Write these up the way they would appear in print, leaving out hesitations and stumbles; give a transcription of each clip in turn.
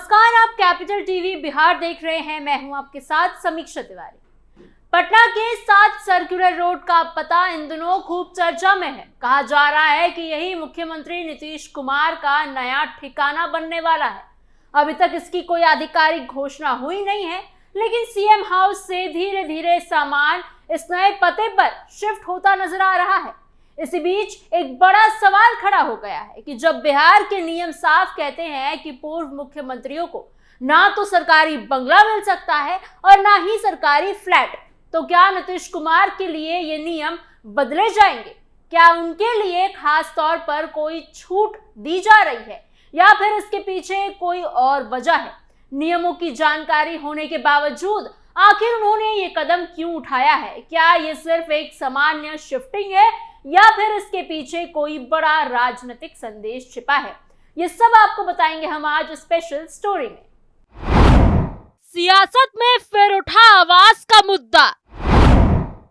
नमस्कार, आप capital TV Bihar देख रहे हैं। मैं हूं आपके साथ समीक्षा तिवारी। पटना के 7 सर्कुलर रोड का पता इन दिनों खूब चर्चा में है। कहा जा रहा है कि यही मुख्यमंत्री नीतीश कुमार का नया ठिकाना बनने वाला है। अभी तक इसकी कोई आधिकारिक घोषणा हुई नहीं है, लेकिन सीएम हाउस से धीरे धीरे सामान इस नए पते पर शिफ्ट होता नजर आ रहा है। इसी बीच एक बड़ा सवाल खड़ा हो गया है कि जब बिहार के नियम साफ कहते हैं कि पूर्व मुख्यमंत्रियों को ना तो सरकारी बंगला मिल सकता है और ना ही सरकारी फ्लैट, तो क्या नीतीश कुमार के लिए ये नियम बदले जाएंगे? क्या उनके लिए खास तौर पर कोई छूट दी जा रही है या फिर इसके पीछे कोई और वजह है? नियमों की जानकारी होने के बावजूद आखिर उन्होंने ये कदम क्यों उठाया है? क्या ये सिर्फ एक सामान्य शिफ्टिंग है या फिर इसके पीछे कोई बड़ा राजनीतिक संदेश छिपा है? ये सब आपको बताएंगे हम आज स्पेशल स्टोरी में। सियासत में फिर उठा आवाज का मुद्दा,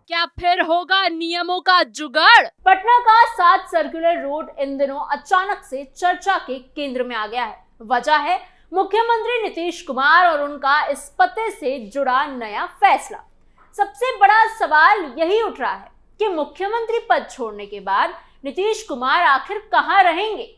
क्या फिर होगा नियमों का जुगाड़? पटना का 7 सर्कुलर रोड इन दिनों अचानक से चर्चा के केंद्र में आ गया है। वजह है मुख्यमंत्री नीतीश कुमार और उनका इस पते से जुड़ा नया फैसला। सबसे बड़ा सवाल यही उठ रहा है कि मुख्यमंत्री पद छोड़ने के बाद नीतीश कुमार आखिर कहां रहेंगे?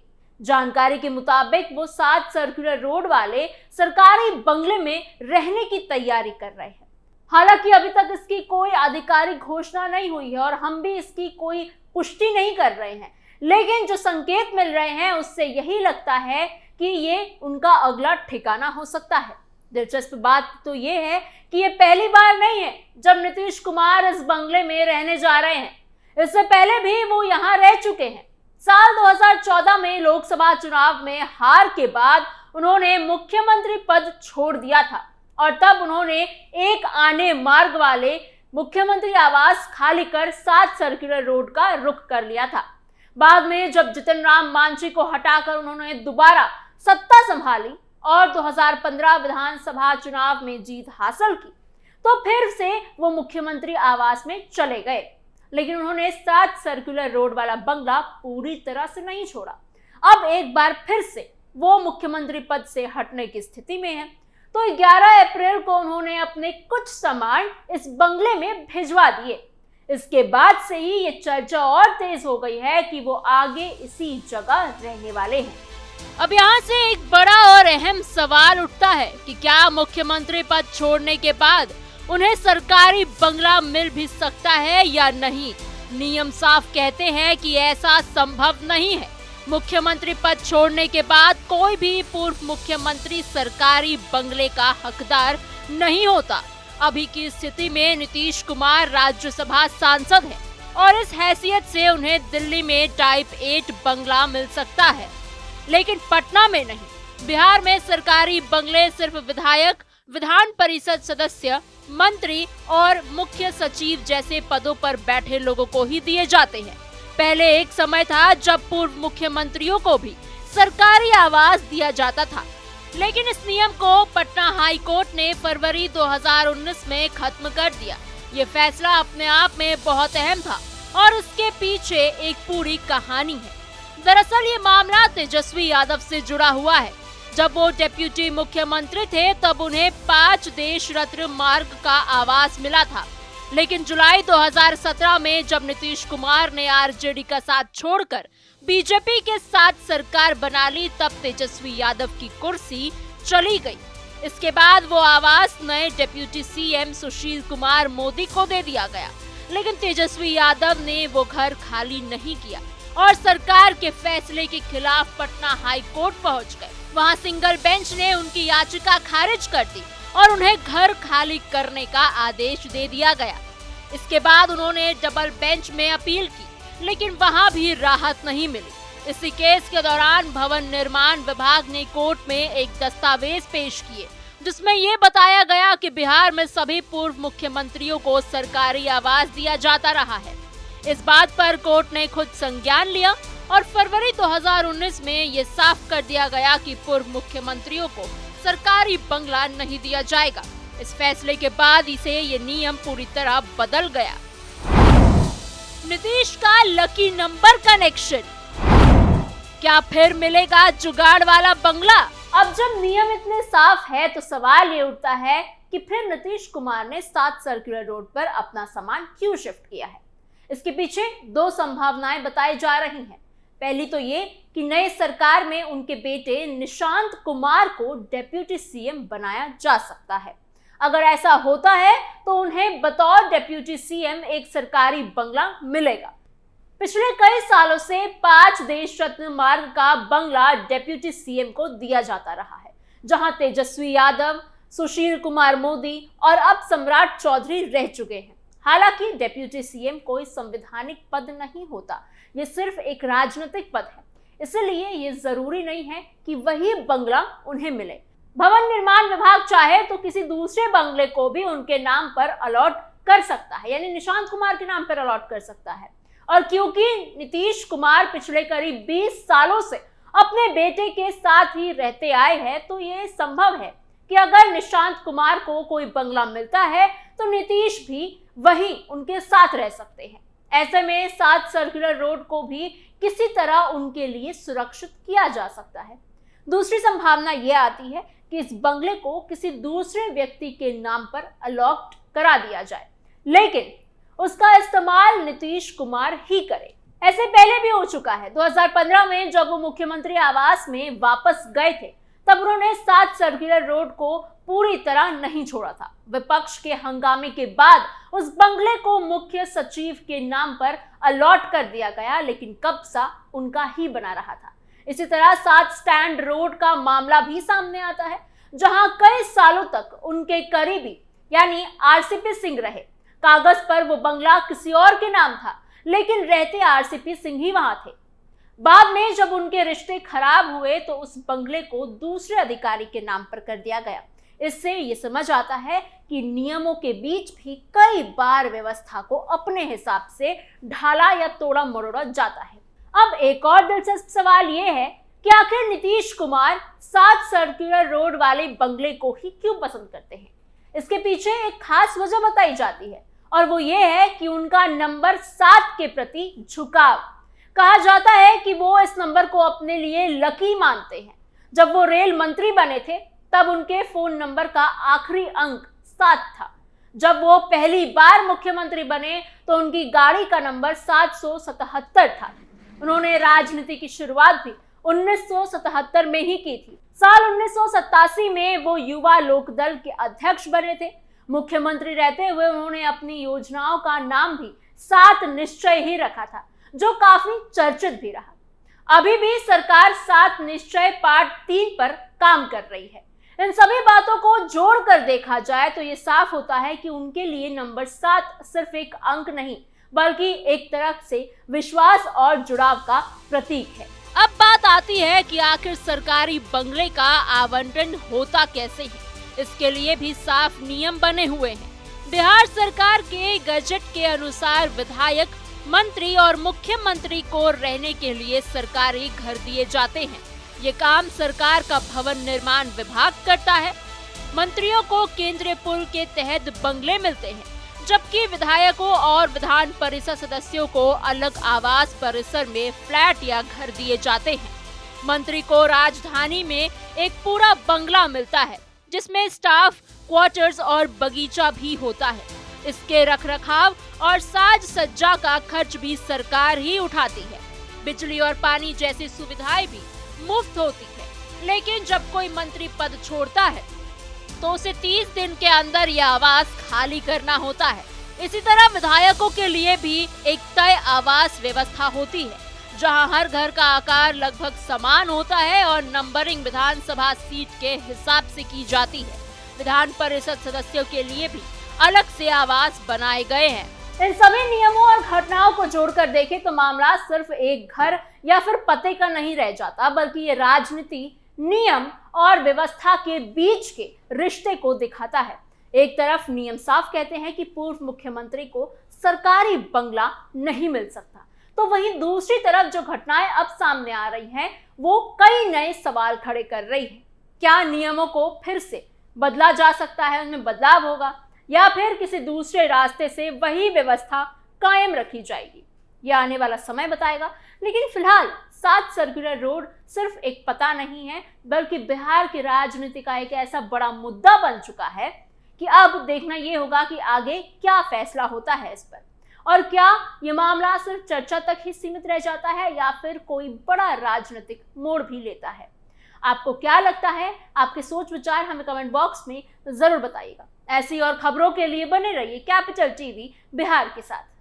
जानकारी के मुताबिक वो 7 सर्कुलर रोड वाले सरकारी बंगले में रहने की तैयारी कर रहे हैं। हालांकि अभी तक इसकी कोई आधिकारिक घोषणा नहीं हुई है और हम भी इसकी कोई पुष्टि नहीं कर रहे हैं, लेकिन जो संकेत मिल रहे हैं उससे यही लगता है कि ये उनका अगला ठिकाना हो सकता है। दिलचस्प बात तो ये है कि ये पहली बार नहीं है जब नीतीश कुमार इस बंगले में रहने जा रहे हैं। इससे पहले भी वो यहाँ रह चुके हैं। साल 2014 में लोकसभा चुनाव में हार के बाद उन्होंने मुख्यमंत्री पद छोड़ दिया था और तब उन्होंने एक आने मार्ग वाले मुख्यमंत्री आवास खाली कर 7 सर्कुलर रोड का रुख कर लिया था। बाद में जब जितन राम मांझी को हटाकर उन्होंने दोबारा सत्ता संभाली और 2015 विधानसभा चुनाव में जीत हासिल की, तो फिर से वो मुख्यमंत्री आवास में चले गए। लेकिन उन्होंने 7 सर्कुलर रोड वाला बंगला पूरी तरह से नहीं छोड़ा। अब एक बार फिर से वो मुख्यमंत्री पद से हटने की स्थिति में है। तो 11 अप्रैल को उन्होंने अपने कुछ सामान इस बंगले में भिजवा दिए। इसके बाद से ही ये चर्चा और तेज हो गई है कि वो आगे इसी जगह रहने वाले हैं। अब यहाँ से एक बड़ा और अहम सवाल उठता है कि क्या मुख्यमंत्री पद छोड़ने के बाद उन्हें सरकारी बंगला मिल भी सकता है या नहीं? नियम साफ कहते हैं कि ऐसा संभव नहीं है। मुख्यमंत्री पद छोड़ने के बाद कोई भी पूर्व मुख्यमंत्री सरकारी बंगले का हकदार नहीं होता। अभी की स्थिति में नीतीश कुमार राज्यसभा सांसद हैं और इस हैसियत से उन्हें दिल्ली में टाइप 8 बंगला मिल सकता है, लेकिन पटना में नहीं। बिहार में सरकारी बंगले सिर्फ विधायक, विधान परिषद सदस्य, मंत्री और मुख्य सचिव जैसे पदों पर बैठे लोगों को ही दिए जाते हैं। पहले एक समय था जब पूर्व मुख्यमंत्रियों को भी सरकारी आवास दिया जाता था, लेकिन इस नियम को पटना हाई कोर्ट ने फरवरी 2019 में खत्म कर दिया। ये फैसला अपने आप में बहुत अहम था और इसके पीछे एक पूरी कहानी है। दरअसल ये मामला तेजस्वी यादव से जुड़ा हुआ है। जब वो डिप्टी मुख्यमंत्री थे तब उन्हें 5 देश रत्न मार्ग का आवास मिला था, लेकिन जुलाई 2017 में जब नीतीश कुमार ने आरजेडी का साथ छोड़कर बीजेपी के साथ सरकार बना ली, तब तेजस्वी यादव की कुर्सी चली गई। इसके बाद वो आवास नए डिप्टी सीएम सुशील कुमार मोदी को दे दिया गया, लेकिन तेजस्वी यादव ने वो घर खाली नहीं किया और सरकार के फैसले के खिलाफ पटना हाई कोर्ट पहुंच गए। वहां सिंगल बेंच ने उनकी याचिका खारिज कर दी और उन्हें घर खाली करने का आदेश दे दिया गया। इसके बाद उन्होंने डबल बेंच में अपील की, लेकिन वहां भी राहत नहीं मिली। इसी केस के दौरान भवन निर्माण विभाग ने कोर्ट में एक दस्तावेज पेश किए, जिसमें ये बताया गया कि बिहार में सभी पूर्व मुख्यमंत्रियों को सरकारी आवास दिया जाता रहा है। इस बात पर कोर्ट ने खुद संज्ञान लिया और फरवरी 2019 में ये साफ कर दिया गया कि पूर्व मुख्यमंत्रियों को सरकारी बंगला नहीं दिया जाएगा। इस फैसले के बाद इसे ये नियम पूरी तरह बदल गया। नीतीश का लकी नंबर कनेक्शन, क्या फिर मिलेगा जुगाड़ वाला बंगला? अब जब नियम इतने साफ है तो सवाल ये उठता है कि फिर नीतीश कुमार ने 7 सर्कुलर रोड पर अपना सामान क्यों शिफ्ट किया है। इसके पीछे 2 संभावनाएं बताई जा रही हैं। पहली तो ये कि नई सरकार में उनके बेटे निशांत कुमार को डेप्यूटी सीएम बनाया जा सकता है। अगर ऐसा होता है तो उन्हें बतौर डेप्यूटी सीएम एक सरकारी बंगला मिलेगा। पिछले कई सालों से 5 देश रत्न मार्ग का बंगला डेप्यूटी सीएम को दिया जाता रहा है, जहां तेजस्वी यादव, सुशील कुमार मोदी और अब सम्राट चौधरी रह चुके हैं। हालांकि डेप्यूटी सीएम कोई संवैधानिक पद नहीं होता, ये सिर्फ एक राजनीतिक पद है, इसलिए ये जरूरी नहीं है कि वही बंगला उन्हें मिले। भवन निर्माण विभाग चाहे तो किसी दूसरे बंगले को भी उनके नाम पर अलॉट कर सकता है, यानी निशांत कुमार के नाम पर अलॉट कर सकता है। और क्योंकि नीतीश कुमार पिछले करीब 20 सालों से अपने बेटे के साथ ही रहते आए हैं, तो ये संभव है कि अगर निशांत कुमार को कोई बंगला मिलता है तो नीतीश भी वहीं उनके साथ रह सकते हैं। ऐसे में 7 सर्कुलर रोड को भी किसी तरह उनके लिए सुरक्षित किया जा सकता है। दूसरी संभावना यह आती है कि इस बंगले को किसी दूसरे व्यक्ति के नाम पर अलॉट करा दिया जाए, लेकिन उसका इस्तेमाल नीतीश कुमार ही करे। ऐसे पहले भी हो चुका है। 2015 में जब वो मुख्यमंत्री आवास में वापस गए थे, तब उन्होंने 7 सर्कुलर रोड को पूरी तरह नहीं छोड़ा था। विपक्ष के हंगामे के बाद उस बंगले को मुख्य सचिव के नाम पर अलॉट कर दिया गया, लेकिन कब्जा उनका ही बना रहा था। इसी तरह 7 स्टैंड रोड का मामला भी सामने आता है, जहां कई सालों तक उनके करीबी यानी आरसीपी सिंह रहे। कागज पर वो बंगला किसी और के नाम था, लेकिन रहते आरसीपी सिंह ही वहां थे। बाद में जब उनके रिश्ते खराब हुए तो उस बंगले को दूसरे अधिकारी के नाम पर कर दिया गया। इससे ये समझ आता है कि नियमों के बीच भी कई बार व्यवस्था को अपने हिसाब से ढाला या तोड़ा मरोड़ा जाता है। अब एक और दिलचस्प सवाल ये है कि आखिर नीतीश कुमार 7 सर्कुलर रोड वाले बंगले को ही क्यों पसंद करते हैं। इसके पीछे एक खास वजह बताई जाती है, और वो ये है कि उनका नंबर 7 के प्रति झुकाव। कहा जाता है कि वो इस नंबर को अपने लिए लकी मानते हैं। जब वो रेल मंत्री बने थे तब उनके फोन नंबर का आखिरी अंक 7 था। जब वो पहली बार मुख्यमंत्री बने तो उनकी गाड़ी का नंबर 777 था। उन्होंने राजनीति की शुरुआत भी 1977 में ही की थी। साल 1987 में वो युवा लोकदल के अध्यक्ष बने थे। मुख्यमंत्री रहते हुए उन्होंने अपनी योजनाओं का नाम भी 7 निश्चय ही रखा था, जो काफी चर्चित भी रहा। अभी भी सरकार 7 निश्चय पार्ट 3 पर काम कर रही है। इन सभी बातों को जोड़कर देखा जाए तो ये साफ होता है कि उनके लिए नंबर 7 सिर्फ एक अंक नहीं, बल्कि एक तरह से विश्वास और जुड़ाव का प्रतीक है। अब बात आती है कि आखिर सरकारी बंगले का आवंटन होता कैसे है। इसके लिए भी साफ नियम बने हुए हैं। बिहार सरकार के गजट के अनुसार विधायक, मंत्री और मुख्यमंत्री को रहने के लिए सरकारी घर दिए जाते हैं। ये काम सरकार का भवन निर्माण विभाग करता है। मंत्रियों को केंद्रीय पुल के तहत बंगले मिलते हैं, जबकि विधायकों और विधान परिषद सदस्यों को अलग आवास परिसर में फ्लैट या घर दिए जाते हैं। मंत्री को राजधानी में एक पूरा बंगला मिलता है, जिसमें स्टाफ क्वार्टर्स और बगीचा भी होता है। इसके रखरखाव और साज सज्जा का खर्च भी सरकार ही उठाती है। बिजली और पानी जैसी सुविधाएं भी मुफ्त होती है। लेकिन जब कोई मंत्री पद छोड़ता है तो उसे 30 दिन के अंदर यह आवास खाली करना होता है। इसी तरह विधायकों के लिए भी एक तय आवास व्यवस्था होती है, जहां हर घर का आकार लगभग समान होता है और नंबरिंग विधानसभा सीट के हिसाब से की जाती है। विधान परिषद सदस्यों के लिए भी अलग से आवास बनाए गए हैं। इन सभी नियमों और घटनाओं को जोड़कर देखें तो मामला सिर्फ एक घर या फिर पते का नहीं रह जाता, बल्कि ये राजनीति, नियम और व्यवस्था के बीच के रिश्ते को दिखाता है। एक तरफ नियम साफ कहते हैं कि पूर्व मुख्यमंत्री को सरकारी बंगला नहीं मिल सकता, तो वहीं दूसरी तरफ जो घटनाएं अब सामने आ रही हैं, वो कई नए सवाल खड़े कर रही हैं। क्या नियमों को फिर से बदला जा सकता है, उनमें बदलाव होगा, या फिर किसी दूसरे रास्ते से वही व्यवस्था कायम रखी जाएगी? यह आने वाला समय बताएगा। लेकिन फिलहाल सात सर्कुलर रोड सिर्फ एक पता नहीं है, बल्कि बिहार की राजनीति का एक ऐसा बड़ा मुद्दा बन चुका है कि अब देखना यह होगा कि आगे क्या फैसला होता है इस पर, और क्या ये मामला सिर्फ चर्चा तक ही सीमित रह जाता है या फिर कोई बड़ा राजनीतिक मोड़ भी लेता है। आपको क्या लगता है? आपके सोच विचार हमें कमेंट बॉक्स में जरूर बताइएगा। ऐसी और खबरों के लिए बने रहिए कैपिटल टीवी बिहार के साथ।